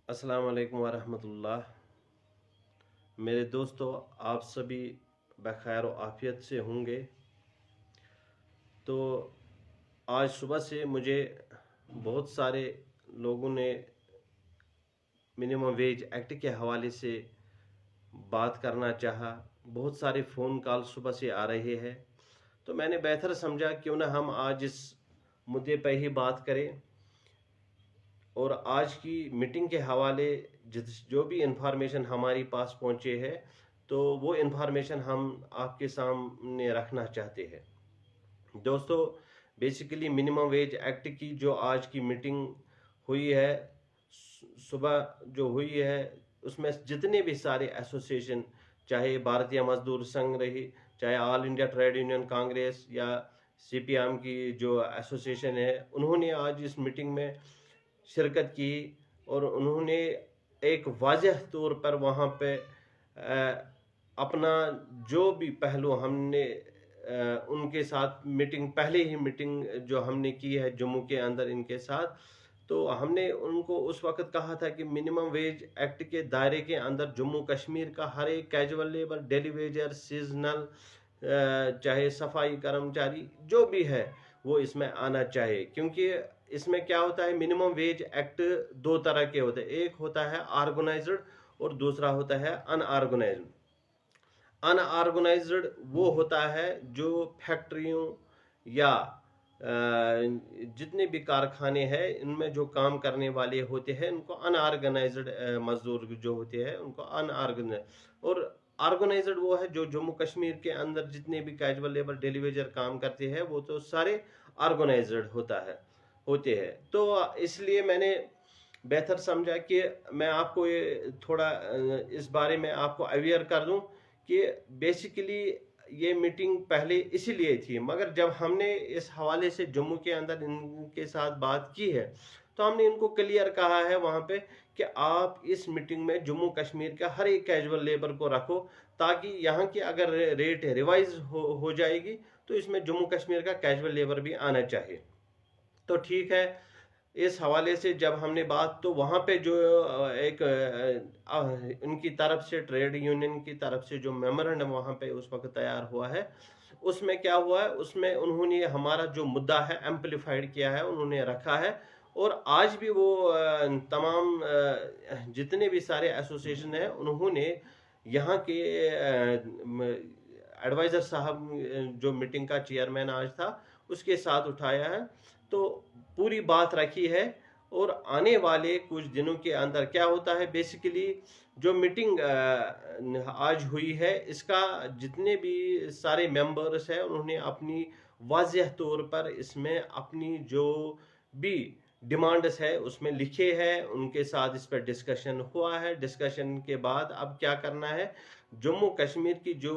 अस्सलाम वालेकुम वरहमतुल्लाह। मेरे दोस्तों, आप सभी बखैर व आफियत से होंगे। तो आज सुबह से मुझे बहुत सारे लोगों ने मिनिमम वेज एक्ट के हवाले से बात करना चाहा। बहुत सारे फ़ोन कॉल सुबह से आ रहे हैं, तो मैंने बेहतर समझा क्यों ना हम आज इस मुद्दे पर ही बात करें। और आज की मीटिंग के हवाले जो भी इंफॉर्मेशन हमारी पास पहुंचे है, तो वो इंफॉर्मेशन हम आपके सामने रखना चाहते हैं। दोस्तों, बेसिकली मिनिमम वेज एक्ट की जो आज की मीटिंग हुई है, सुबह जो हुई है, उसमें जितने भी सारे एसोसिएशन, चाहे भारतीय मजदूर संघ रही, चाहे all India trade union Congress या सीपीएम की जो एसोसिएशन है, उन्होंने आज इस मीटिंग में शिरकत की और उन्होंने एक वाज़ह तौर पर वहाँ पे अपना जो भी पहलू हमने उनके साथ मीटिंग, पहले ही मीटिंग जो हमने की है जम्मू के अंदर इनके साथ, तो हमने उनको उस वक्त कहा था कि मिनिमम वेज एक्ट के दायरे के अंदर जम्मू कश्मीर का हर एक casual labour, daily Vaser, seasonal, चाहे सफाई कर्मचारी जो भी है वो इसमें आना चाहिए। क्योंकि इसमें क्या होता है, मिनिमम वेज एक्ट दो तरह के होते हैं। एक होता है ऑर्गेनाइज्ड और दूसरा होता है अनऑर्गेनाइज्ड। अनऑर्गेनाइज्ड वो होता है जो फैक्ट्रियों या जितने भी कारखाने हैं इनमें जो काम करने वाले होते हैं, उनको अनऑर्गेनाइज्ड मजदूर जो होते हैं उनको अनऑर्गेनाइज्ड। और ऑर्गेनाइज्ड वो है जो जम्मू कश्मीर के अंदर जितने भी कैजुअल लेबर, डेली वेजर काम करते हैं, वो तो सारे ऑर्गेनाइज्ड होते हैं। तो इसलिए मैंने बेहतर समझा कि मैं आपको ये थोड़ा इस बारे में आपको अवेयर कर दूं कि बेसिकली ये मीटिंग पहले इसीलिए थी, मगर जब हमने इस हवाले से जम्मू के अंदर इनके साथ बात की है, तो हमने इनको क्लियर कहा है वहाँ पे कि आप इस मीटिंग में जम्मू कश्मीर का हर एक कैजुअल लेबर को रखो, ताकि यहाँ की अगर रेट रिवाइज हो जाएगी तो इसमें जम्मू कश्मीर का कैजुअल लेबर भी आना चाहिए। तो ठीक है, इस हवाले से जब हमने बात, तो वहाँ पे जो एक उनकी तरफ से, ट्रेड यूनियन की तरफ से जो मेमोरेंडम वहाँ पे उस वक्त तैयार हुआ है, उसमें क्या हुआ है, उसमें उन्होंने हमारा जो मुद्दा है एम्पलीफाइड किया है, उन्होंने रखा है। और आज भी वो तमाम जितने भी सारे एसोसिएशन हैं, उन्होंने यहाँ के एडवाइज़र साहब जो मीटिंग का चेयरमैन आज था, उसके साथ उठाया है, तो पूरी बात रखी है। और आने वाले कुछ दिनों के अंदर क्या होता है, बेसिकली जो मीटिंग आज हुई है, इसका जितने भी सारे मेंबर्स हैं, उन्होंने अपनी वाज़ेह तौर पर इसमें अपनी जो भी डिमांड्स है उसमें लिखे हैं, उनके साथ इस पर डिस्कशन हुआ है। डिस्कशन के बाद अब क्या करना है, जम्मू कश्मीर की जो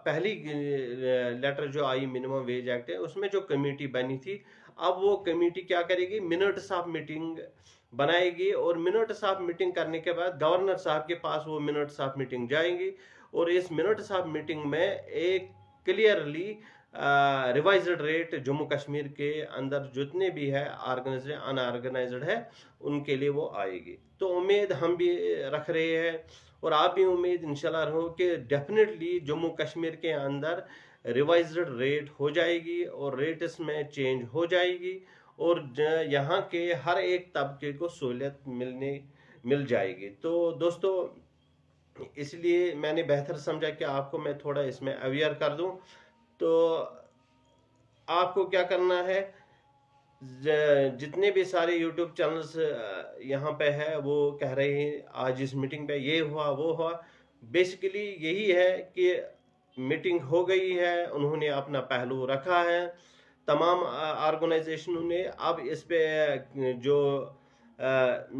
पहली लेटर जो आई मिनिमम वेज एक्ट है, उसमें जो कमेटी बनी थी, अब वो कमेटी क्या करेगी, मिनट्स ऑफ मीटिंग बनाएगी। और मिनट्स ऑफ मीटिंग करने के बाद गवर्नर साहब के पास वो मिनट्स ऑफ मीटिंग जाएंगी, और इस मिनट्स ऑफ मीटिंग में एक clearly revised rate Jammu Kashmir के अंदर जितने भी है ऑर्गेनाइज्ड अनऑर्गेनाइज्ड है, उनके लिए वो आएगी। तो उम्मीद हम भी रख रहे हैं और आप भी उम्मीद इंशाल्लाह रहो कि डेफिनेटली जम्मू कश्मीर के अंदर रिवाइज्ड रेट हो जाएगी और रेट्स में चेंज हो जाएगी, और यहाँ के हर एक तबके को सहूलियत मिल जाएगी। तो दोस्तों, इसलिए मैंने बेहतर समझा कि आपको मैं थोड़ा इसमें अवेयर कर दूं। तो आपको क्या करना है, जितने भी सारे यूट्यूब चैनल्स यहाँ पे है, वो कह रहे हैं आज इस मीटिंग पे ये हुआ वो हुआ। बेसिकली यही है कि मीटिंग हो गई है, उन्होंने अपना पहलू रखा है, तमाम ऑर्गेनाइजेशनों ने। अब इस पे जो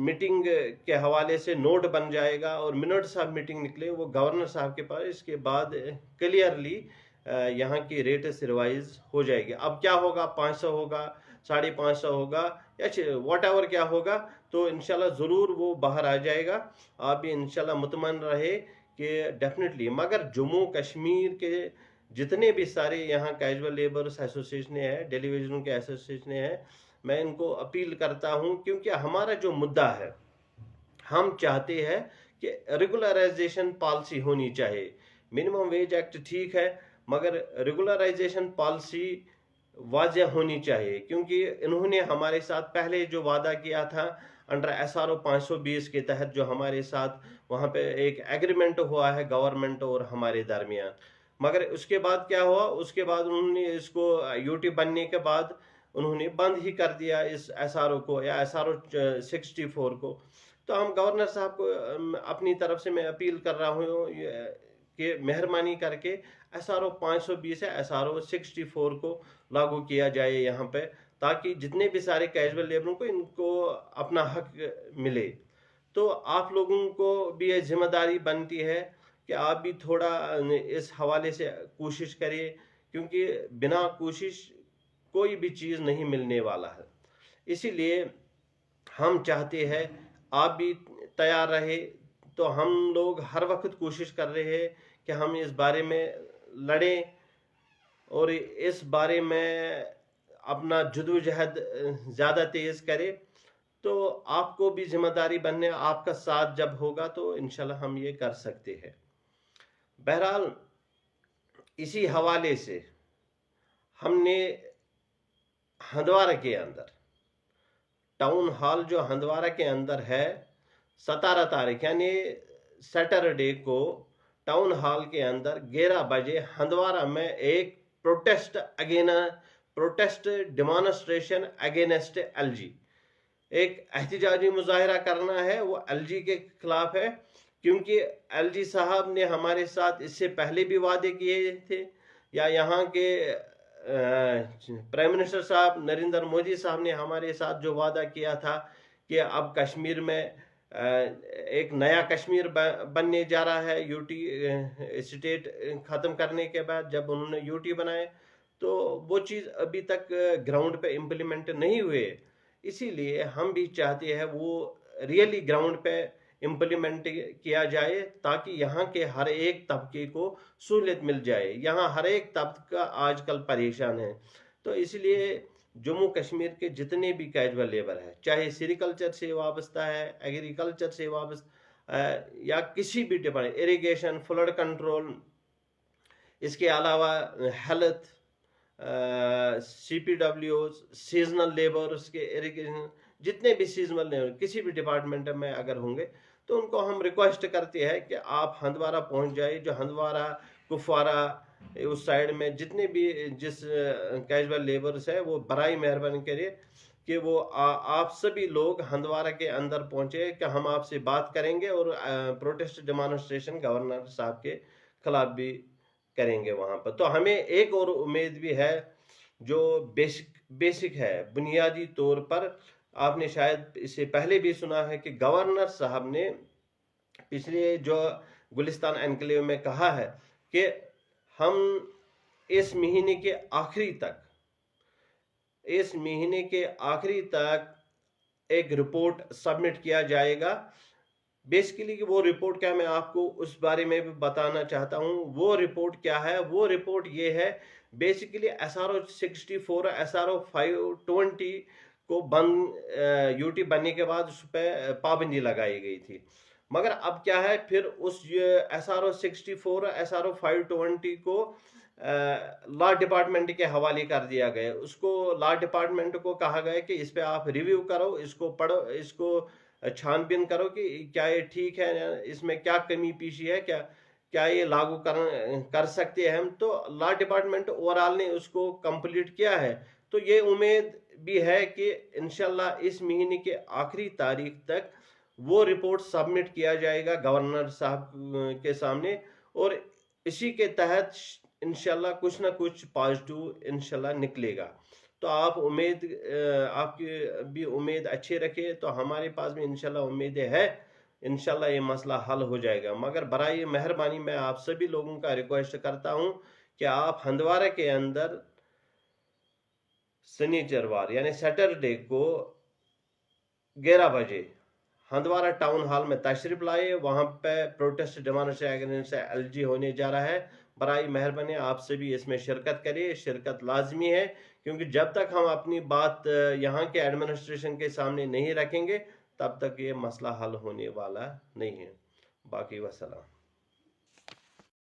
मीटिंग के हवाले से नोट बन जाएगा और मिनट्स ऑफ मीटिंग निकले वो गवर्नर साहब के पास, इसके बाद क्लियरली यहाँ की रेट्स रिवाइज हो जाएगी। अब क्या होगा, 500 होगा, 550 होगा, या वॉट एवर क्या होगा, तो इंशाल्लाह ज़रूर वो बाहर आ जाएगा। आप भी इंशाल्लाह मुतमन रहे कि डेफिनेटली। मगर जम्मू कश्मीर के जितने भी सारे यहाँ कैजुअल लेबर्स एसोसिएशन है, डेलीवेजन के एसोसिएशन है, मैं इनको अपील करता हूँ, क्योंकि हमारा जो मुद्दा है ہم چاہتے ہیں کہ ریگولرائزیشن پالیسی ہونی چاہیے. منیمم ویج ایکٹ ٹھیک ہے مگر ریگولرائزیشن پالیسی واضح ہونی چاہیے، کیونکہ انہوں نے ہمارے ساتھ پہلے جو وعدہ کیا تھا انڈر SRO 520 کے تحت، جو ہمارے ساتھ وہاں پہ ایک ایگریمنٹ ہوا ہے گورنمنٹ اور ہمارے درمیان، مگر اس کے بعد کیا ہوا؟ اس کے بعد انہوں نے اس کو UT بننے کے بعد انہوں نے بند ہی کر دیا اس SRO کو یا SRO 64 کو. تو ہم گورنر صاحب کو اپنی طرف سے میں اپیل کر رہا ہوں کہ مہربانی کر کے SRO 520 ہے SRO 64 کو لاگو کیا جائے یہاں پہ، تاکہ جتنے بھی سارے کیجول لیبروں کو ان کو اپنا حق ملے. تو آپ لوگوں کو بھی یہ ذمہ داری بنتی ہے کہ آپ بھی تھوڑا اس حوالے سے کوشش کریں، کیونکہ بنا کوشش کوئی بھی چیز نہیں ملنے والا ہے. اسی لیے ہم چاہتے ہیں آپ بھی تیار رہے. تو ہم لوگ ہر وقت کوشش کر رہے ہیں کہ ہم اس بارے میں لڑیں اور اس بارے میں اپنا جدوجہد زیادہ تیز کرے. تو آپ کو بھی ذمہ داری بننے، آپ کا ساتھ جب ہوگا تو انشاءاللہ ہم یہ کر سکتے ہیں. بہرحال اسی حوالے سے ہم نے ہندوارہ کے اندر ٹاؤن ہال جو ہندوارہ کے اندر ہے 17 تاریخ یعنی سیٹرڈے کو ٹاؤن ہال کے اندر 11 بجے ہندوارہ میں ایک پروٹیسٹ ڈیمانسٹریشن اگینسٹ LG، ایک احتجاجی مظاہرہ کرنا ہے. وہ LG کے خلاف ہے، کیونکہ LG صاحب نے ہمارے ساتھ اس سے پہلے بھی وعدے کیے تھے، یا یہاں کے پرائم منسٹر صاحب نریندر مودی صاحب نے ہمارے ساتھ جو وعدہ کیا تھا کہ اب کشمیر میں ایک نیا کشمیر بننے جا رہا ہے UT اسٹیٹ ختم کرنے کے بعد. جب انہوں نے UT بنائے تو وہ چیز ابھی تک گراؤنڈ پہ امپلیمنٹ نہیں ہوئے. اسی لیے ہم بھی چاہتے ہیں وہ ریئلی گراؤنڈ پہ امپلیمنٹ کیا جائے، تاکہ یہاں کے ہر ایک طبقے کو سہولت مل جائے. یہاں ہر ایک طبقہ آج کل پریشان ہے. تو اس لیے جموں کشمیر کے جتنے بھی کیجول لیبر ہے، چاہے سیریکلچر سے وابستہ ہے، ایگریکلچر سے وابستہ یا کسی بھی ڈپارٹمنٹ، اریگیشن، فلڈ کنٹرول، اس کے علاوہ ہیلتھ، CPW، سیزنل لیبرز کے اریگیشن، جتنے بھی سیزنل لیبر کسی بھی ڈپارٹمنٹ میں اگر ہوں گے تو ان کو ہم ریکویسٹ کرتے ہیں کہ آپ ہندوارہ پہنچ جائے. جو ہندوارہ، کپوارہ اس سائڈ میں جتنے بھی جس کیجول لیبرز ہے، وہ برائے مہربانی کرے کہ وہ آپ سبھی لوگ ہندوارہ کے اندر پہنچے کہ ہم آپ سے بات کریں گے اور پروٹیسٹ ڈیمانسٹریشن گورنر صاحب کے خلاف بھی کریں گے وہاں پر. تو ہمیں ایک اور امید بھی ہے جو بیسک ہے، بنیادی طور پر آپ نے شاید اس سے پہلے بھی سنا ہے کہ گورنر صاحب نے پچھلے جو گلستان انکلیو میں کہا ہے کہ ہم اس مہینے کے آخری تک ایک رپورٹ سبمٹ کیا جائے گا. بیسیکلی وہ رپورٹ کیا، میں آپ کو اس بارے میں بھی بتانا چاہتا ہوں. وہ رپورٹ کیا ہے؟ وہ رپورٹ یہ ہے بیسیکلی SRO 64، SRO 520 کو بند UT بننے کے بعد اس پہ پابندی لگائی گئی تھی. مگر اب کیا ہے، پھر اس SRO 64، SRO 520 کو لا ڈپارٹمنٹ کے حوالے کر دیا گیا. اس کو لا ڈپارٹمنٹ کو کہا گیا کہ اس پہ آپ ریویو کرو، اس کو پڑھو، اس کو چھان بین کرو کہ کیا یہ ٹھیک ہے، اس میں کیا کمی پیشی ہے، کیا یہ لاگو کر سکتے ہیں ہم. تو لا ڈپارٹمنٹ اوورال نے اس کو کمپلیٹ کیا ہے. تو یہ امید بھی ہے کہ انشاءاللہ اس مہینے کے آخری تاریخ تک وہ رپورٹ سبمٹ کیا جائے گا گورنر صاحب کے سامنے، اور اسی کے تحت انشاءاللہ کچھ نہ کچھ پازیٹو انشاءاللہ نکلے گا. تو آپ کی بھی امید اچھے رکھے، تو ہمارے پاس بھی انشاءاللہ امیدیں ہے، انشاءاللہ یہ مسئلہ حل ہو جائے گا. مگر برائے مہربانی میں آپ سبھی لوگوں کا ریکویسٹ کرتا ہوں کہ آپ ہندوارہ کے اندر سنیچروار یعنی سیٹرڈے کو 11 بجے ہندوارہ ٹاؤن ہال میں تشریف لائے. وہاں پہ پروٹیسٹ ڈیمانسٹریشن سے LG ہونے جا رہا ہے. برائے مہربانی آپ سے بھی اس میں شرکت کریں، شرکت لازمی ہے، کیونکہ جب تک ہم اپنی بات یہاں کے ایڈمنسٹریشن کے سامنے نہیں رکھیں گے تب تک یہ مسئلہ حل ہونے والا نہیں ہے. باقی وسلام.